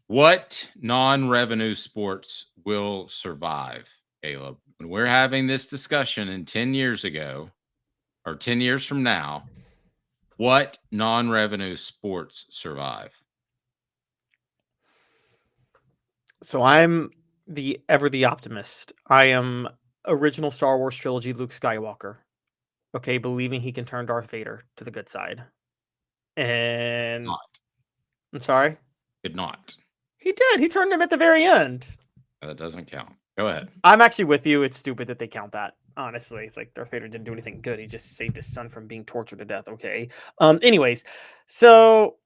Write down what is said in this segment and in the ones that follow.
What non-revenue sports will survive, Caleb? When we're having this discussion in 10 years ago or 10 years from now, what non-revenue sports survive? So I'm the optimist. I am original Star Wars trilogy Luke Skywalker. Okay, believing he can turn Darth Vader to the good side. And Not. I'm sorry. Did not. He did. He turned him at the very end. That doesn't count. Go ahead. I'm actually with you. It's stupid that they count that. Honestly, it's like Darth Vader didn't do anything good. He just saved his son from being tortured to death. Okay. Anyways, so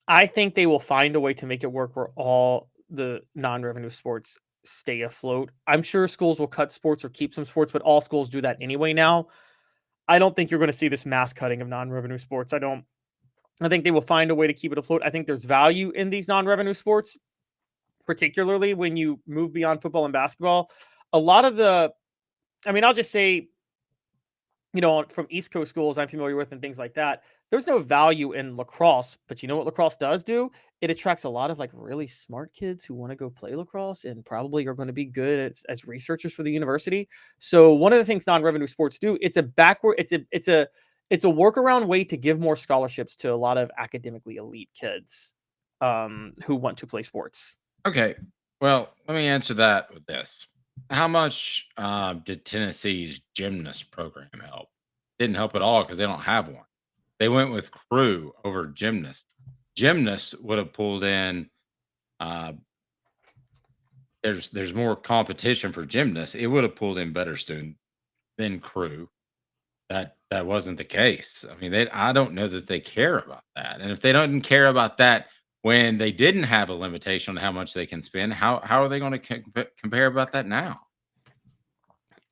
I think they will find a way to make it work where all the non-revenue sports stay afloat. I'm sure schools will cut sports or keep some sports, but all schools do that anyway now. I don't think you're going to see this mass cutting of non-revenue sports. I don't. I think they will find a way to keep it afloat. I think there's value in these non-revenue sports, particularly when you move beyond football and basketball. A lot of the, I mean, I'll just say, from East Coast schools I'm familiar with and things like that, there's no value in lacrosse. But you know what lacrosse does do? It attracts a lot of like really smart kids who want to go play lacrosse and probably are going to be good as researchers for the university. So one of the things non-revenue sports do, it's a workaround way to give more scholarships to a lot of academically elite kids who want to play sports. Okay. Well, let me answer that with this. How much did Tennessee's gymnast program help? Didn't help at all because they don't have one. They went with crew over gymnast. Gymnasts would have pulled in. Uh, there's more competition for gymnasts. It would have pulled in better students than crew. That wasn't the case. I mean, I don't know that they care about that. And if they don't care about that when they didn't have a limitation on how much they can spend, how are they going to compare about that now?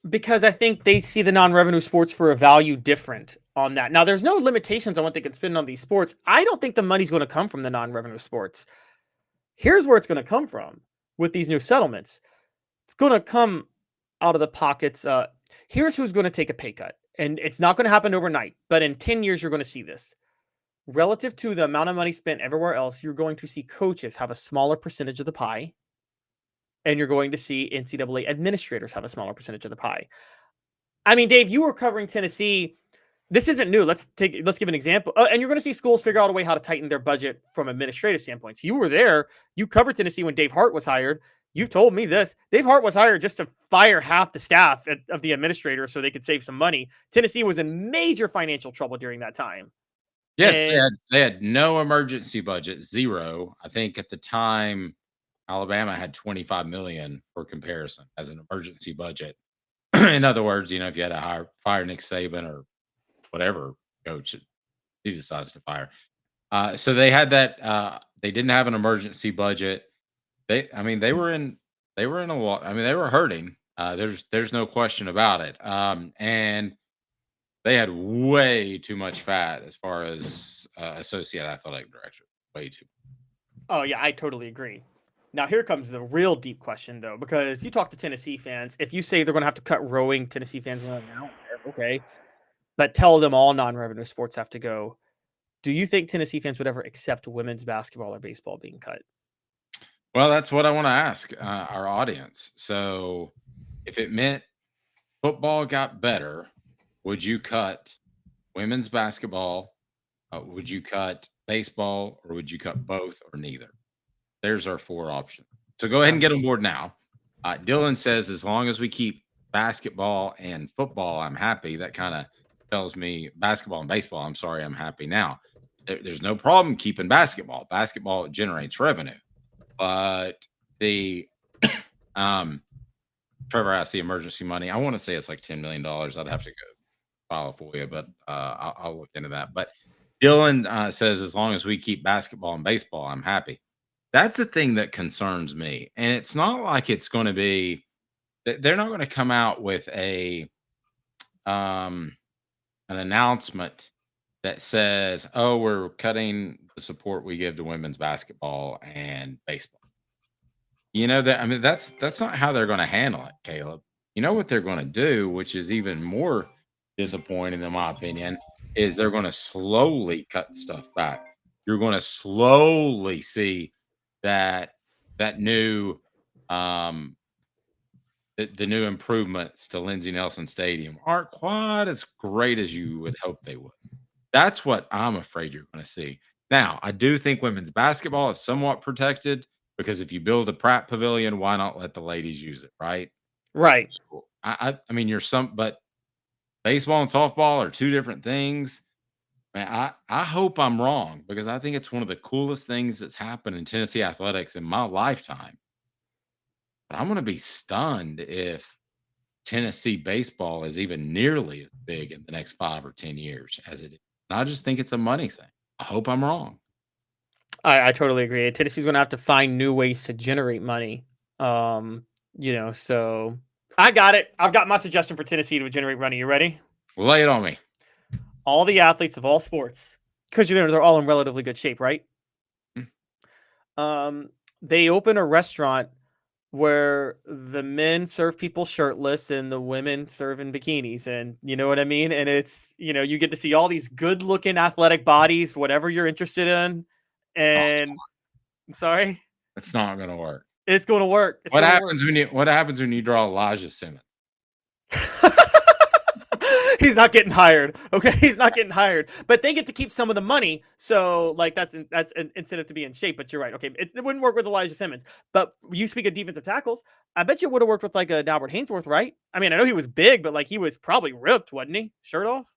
Because I think they see the non-revenue sports for a value different on that. Now, there's no limitations on what they can spend on these sports. I don't think the money's going to come from the non-revenue sports. Here's where it's going to come from with these new settlements. It's going to come out of the pockets. Here's who's going to take a pay cut. And it's not going to happen overnight, but in 10 years, you're going to see this. Relative to the amount of money spent everywhere else, you're going to see coaches have a smaller percentage of the pie, and you're going to see NCAA administrators have a smaller percentage of the pie. I mean, Dave, you were covering Tennessee. This isn't new. Let's give an example. And you're going to see schools figure out a way how to tighten their budget from administrative standpoints. You were there. You covered Tennessee when Dave Hart was hired. You've told me this. Dave Hart was hired just to fire half the staff of the administrator so they could save some money. Tennessee was in major financial trouble during that time. Yes, And they had no emergency budget, zero. I think at the time Alabama had 25 million for comparison as an emergency budget. In other words, if you had to fire Nick Saban or whatever coach he decides to fire. So they had that. They didn't have an emergency budget. They were in a lot. I mean, they were hurting. There's no question about it. And they had way too much fat as far as associate athletic director. Way too. oh yeah, I totally agree. Now here comes the real deep question though, because you talk to Tennessee fans. If you say they're going to have to cut rowing, Tennessee fans are like, "No, okay," but tell them all non-revenue sports have to go. Do you think Tennessee fans would ever accept women's basketball or baseball being cut? Well, that's what I want to ask our audience. So, if it meant football got better, would you cut women's basketball? Would you cut baseball, or would you cut both or neither? There's our four options. So go ahead and Um, get on board now. Dylan says, as long as we keep basketball and football, I'm happy. That kind of tells me basketball and baseball. I'm sorry, I'm happy now. There's no problem keeping basketball. Basketball generates revenue, but the Trevor asked the emergency money. I want to say it's like $10 million. I'd have to go file for you, but I'll look into that. But Dylan says, as long as we keep basketball and baseball, I'm happy. That's the thing that concerns me. And it's not like it's going to be, they're not going to come out with an announcement that says, oh, we're cutting the support we give to women's basketball and baseball. That's not how they're going to handle it, Caleb. You know what they're going to do, which is even more disappointing in my opinion, is they're going to slowly cut stuff back. You're going to slowly see that that new the new improvements to Lindsey Nelson Stadium aren't quite as great as you would hope they would. That's what I'm afraid you're going to see. Now, I do think women's basketball is somewhat protected because if you build a Pratt Pavilion, why not let the ladies use it, right? Right. Cool. I mean, but baseball and softball are two different things. Man, I hope I'm wrong because I think it's one of the coolest things that's happened in Tennessee athletics in my lifetime. But I'm going to be stunned if Tennessee baseball is even nearly as big in the next 5 or 10 years as it is. And I just think it's a money thing. I hope I'm wrong. I totally agree. Tennessee's going to have to find new ways to generate money. So I got it. I've got my suggestion for Tennessee to generate money. You ready? Lay it on me. All the athletes of all sports, because they're all in relatively good shape, right? They open a restaurant where the men serve people shirtless and the women serve in bikinis, and you know what I mean? And it's, you get to see all these good looking athletic bodies, whatever you're interested in. And I'm sorry, It's not going to work. it's going to work. What happens when you draw Elijah Simmons? He's not getting hired. Okay, he's not getting hired. But they get to keep some of the money, so like that's an incentive to be in shape. But you're right. Okay, it wouldn't work with Elijah Simmons. But you speak of defensive tackles, I bet you would have worked with like a Albert Hainsworth, right? I mean, I know he was big, but like he was probably ripped, wasn't he? Shirt off.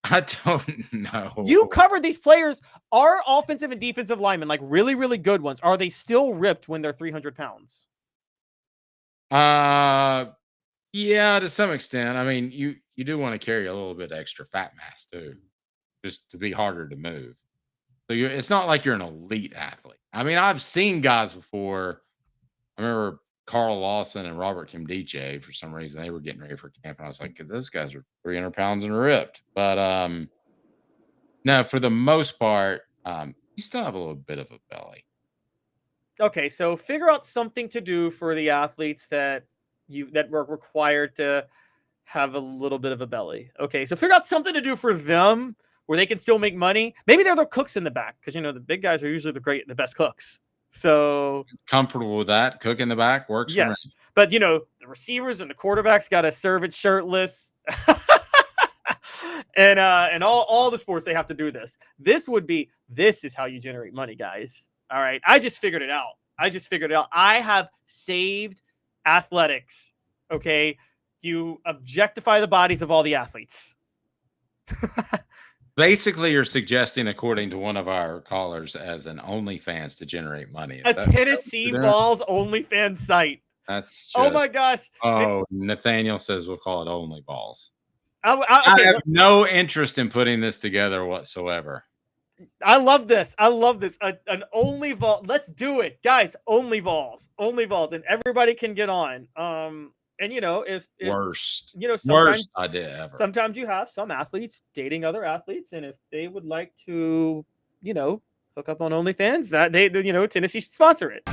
I don't know. You covered these players. Are offensive and defensive linemen, like really, really good ones, are they still ripped when they're 300 pounds? Yeah, to some extent. I mean, you do want to carry a little bit extra fat mass too, just to be harder to move. So it's not like you're an elite athlete. I mean, I've seen guys before. I remember Carl Lawson and Robert Kimdiche, for some reason, they were getting ready for camp, and I was like, those guys are 300 pounds and ripped. But no, for the most part, you still have a little bit of a belly. Okay, so figure out something to do for the athletes that were required to have a little bit of a belly. Okay, so figure out something to do for them where they can still make money. Maybe they're the cooks in the back, because the big guys are usually the best cooks. So comfortable with that. Cook in the back works for me. But the receivers and the quarterbacks got to serve it shirtless. and all the sports, they have to do this. This is how you generate money, guys. All right. I just figured it out. I have saved athletics. Okay. You objectify the bodies of all the athletes. Basically, you're suggesting, according to one of our callers, as an OnlyFans to generate money. A Tennessee Vols OnlyFans site. That's just, oh my gosh. Oh, Nathaniel says we'll call it Only Balls. Okay, I have no interest in putting this together whatsoever. I love this. An Only Vol. Let's do it, guys. Only Vols, and everybody can get on. And if worst idea ever. Sometimes you have some athletes dating other athletes, and if they would like to, hook up on OnlyFans, that Tennessee should sponsor it.